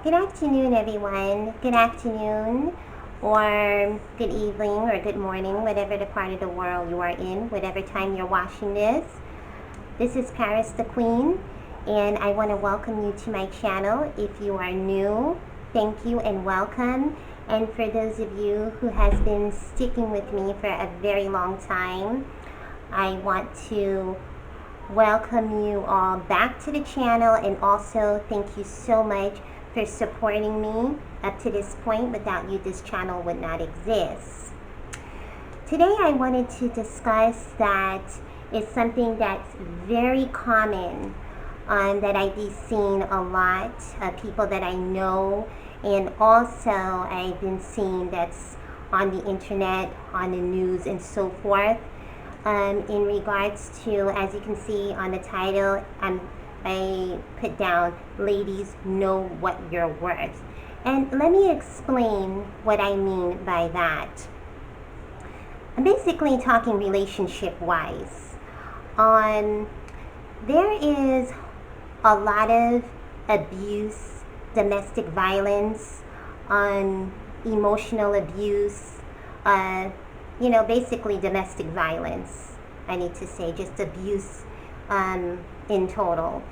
Good afternoon, everyone. Good afternoon, or good evening, or good morning, whatever the part of the world you are in, whatever time you're watching this. This is Paris the Queen, and I want to welcome you to my channel. If you are new, thank you and welcome. And for those of you who has been sticking with me for a very long time, I want to welcome you all back to the channel, and also thank you so much for supporting me up to this point. Without you, this channel would not exist. Today I wanted to discuss that is something that's very common, that I be seeing a lot of people that I know, and also I've been seeing that's on the internet, on the news, and so forth. In regards to, as you can see on the title, I put down, ladies, know what you're worth. And let me explain what I mean by that. I'm basically talking relationship-wise. There is a lot of abuse, domestic violence, emotional abuse, basically domestic violence. I need to say just abuse in total.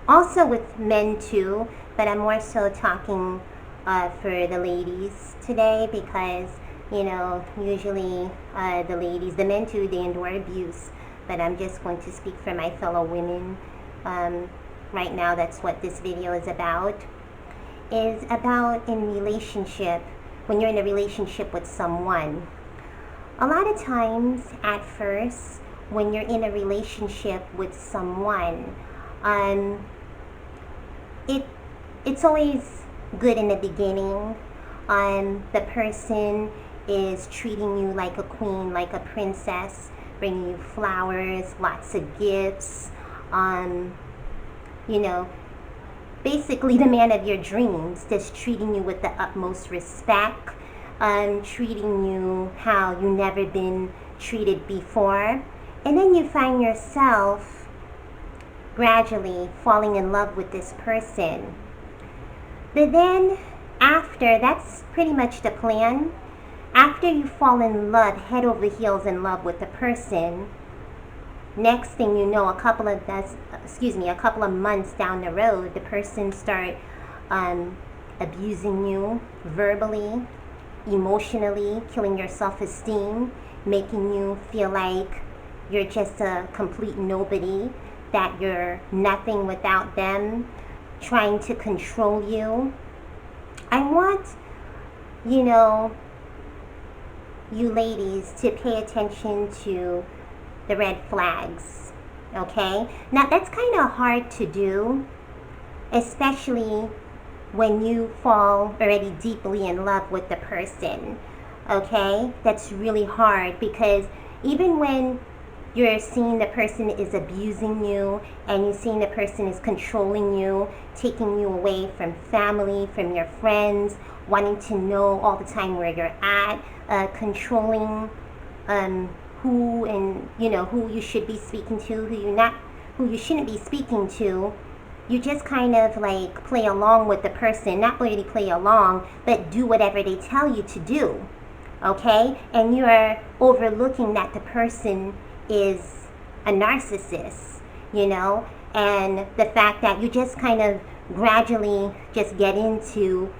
Also with men too, but I'm more so talking for the ladies today, because usually the ladies, the men too, they endure abuse, but I'm just going to speak for my fellow women. Right now, that's what this video is about in relationship. When you're in a relationship with someone, a lot of times at first, when you're in a relationship with someone, it's always good in the beginning. The person is treating you like a queen, like a princess, bringing you flowers, lots of gifts, basically the man of your dreams, just treating you with the utmost respect, treating you how you never been treated before. And then you find yourself gradually falling in love with this person. But then after, that's pretty much the plan. After you fall in love, head over heels in love with the person, next thing you know, a couple of months down the road, the person start abusing you verbally, emotionally, killing your self-esteem, making you feel like you're just a complete nobody, that you're nothing without them, trying to control you. I want, you ladies to pay attention to the red flags, okay? Now, that's kind of hard to do, especially when you fall already deeply in love with the person, okay? That's really hard, because even when you're seeing the person is abusing you, and you're seeing the person is controlling you, taking you away from family, from your friends, wanting to know all the time where you're at, controlling who you should be speaking to, who you shouldn't be speaking to. You just kind of like play along with the person, not really play along, but do whatever they tell you to do, okay? And you're overlooking that the person is a narcissist, and the fact that you just kind of gradually just get into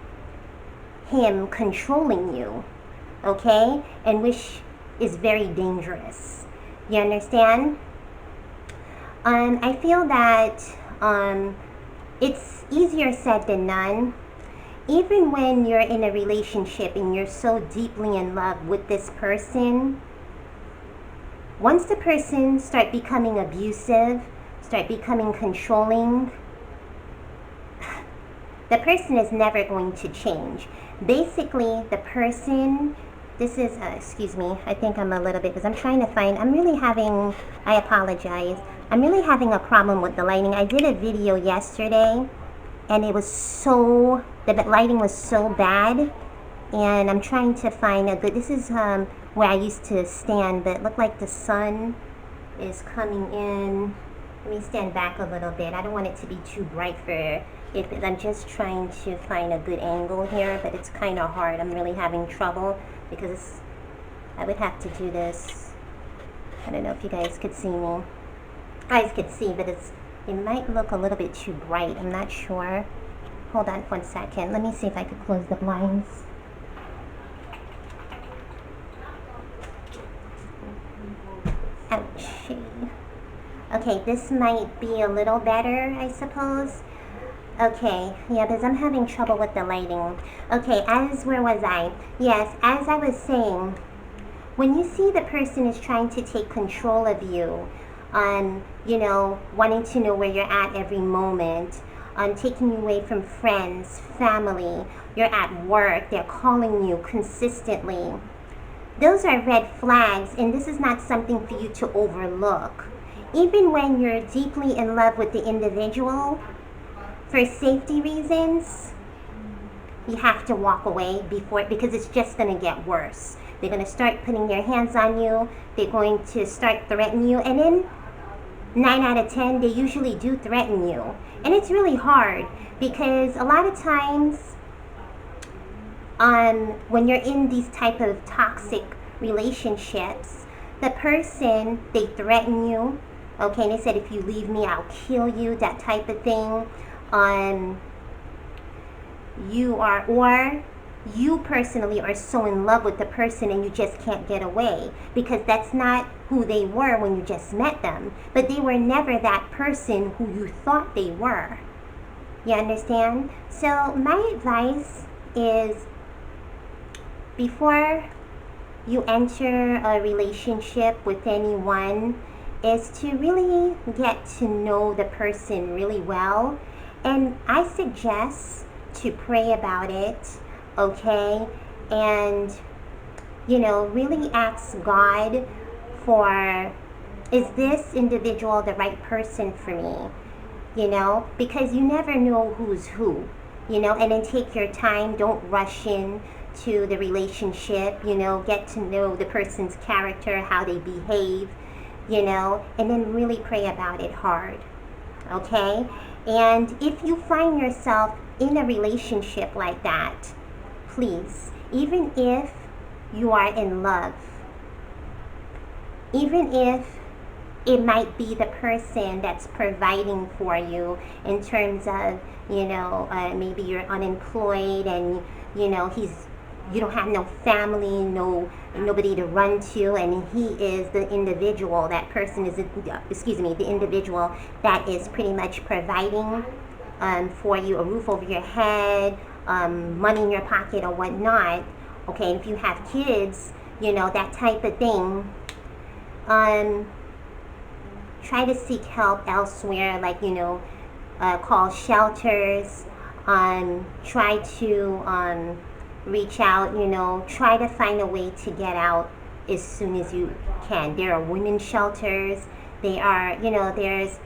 him controlling you, okay? And which is very dangerous. You understand? I feel that it's easier said than done. Even when you're in a relationship and you're so deeply in love with this person, once the person start becoming abusive, start becoming controlling, the person is never going to change. Basically, the person, this is, excuse me, I think I'm a little bit, because I'm trying to find, I apologize. I'm really having a problem with the lighting. I did a video yesterday, and it was the lighting was so bad, and I'm trying to find a good, this is where I used to stand, but it looked like the sun is coming in Let me stand back a little bit. I don't want it to be too bright for it. I'm just trying to find a good angle here, but it's kind of hard. I'm really having trouble because I would have to do this. I don't know if you guys could see me. You guys could see, but it might look a little bit too bright. I'm not sure. Hold on 1 second. Let me see if I could close the blinds. Ouchie. Okay, this might be a little better, I suppose. Okay, yeah, because I'm having trouble with the lighting. Okay, where was I? Yes, as I was saying, when you see the person is trying to take control of you, you know, wanting to know where you're at every moment, taking you away from friends, family, you're at work, they're calling you consistently, those are red flags, and this is not something for you to overlook. Even when you're deeply in love with the individual, for safety reasons, you have to walk away because it's just going to get worse. They're going to start putting their hands on you. They're going to start threatening you. And then 9 out of 10, they usually do threaten you. And it's really hard because a lot of times when you're in these type of toxic relationships, the person, they threaten you. Okay, they said, if you leave me, I'll kill you, that type of thing. You personally are so in love with the person and you just can't get away because that's not who they were when you just met them. But they were never that person who you thought they were. You understand? So my advice is, before you enter a relationship with anyone, is to really get to know the person really well. And I suggest to pray about it, okay? And, you know, really ask God for, is this individual the right person for me? You know, because you never know who's who, you know, and then take your time. Don't rush in to the relationship, you know, get to know the person's character, how they behave, you know, and then really pray about it hard, okay? And if you find yourself in a relationship like that, please, even if you are in love, even if it might be the person that's providing for you in terms of, you know, maybe you're unemployed and, you know, you don't have no family, nobody to run to, and he is the individual, that person is, the individual that is pretty much providing for you, a roof over your head, money in your pocket or whatnot. Okay, if you have kids, you know, that type of thing, try to seek help elsewhere, like, you know, call shelters, try to reach out, you know, try to find a way to get out as soon as you can. There are women's shelters, there are, you know, there's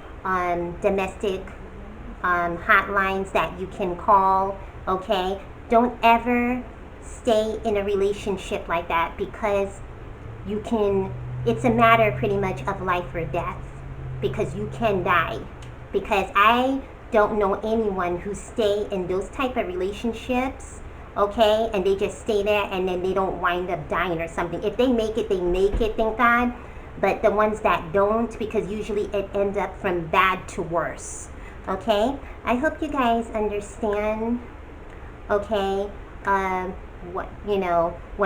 domestic hotlines that you can call, okay? Don't ever stay in a relationship like that because it's a matter pretty much of life or death, because you can die. Because I don't know anyone who stay in those type of relationships, okay, and they just stay there and then they don't wind up dying or something. If they make it, they make it, thank God. But the ones that don't, because usually it ends up from bad to worse, okay? I hope you guys understand, okay, what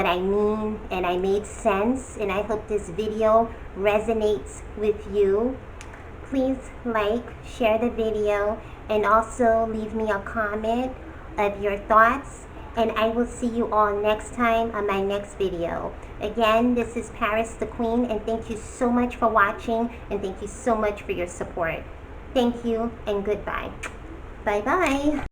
I mean, and I made sense, and I hope this video resonates with you. Please like, share the video, and also leave me a comment of your thoughts. And I will see you all next time on my next video. Again, this is Paris the Queen, and thank you so much for watching, and thank you so much for your support. Thank you, and goodbye. Bye-bye.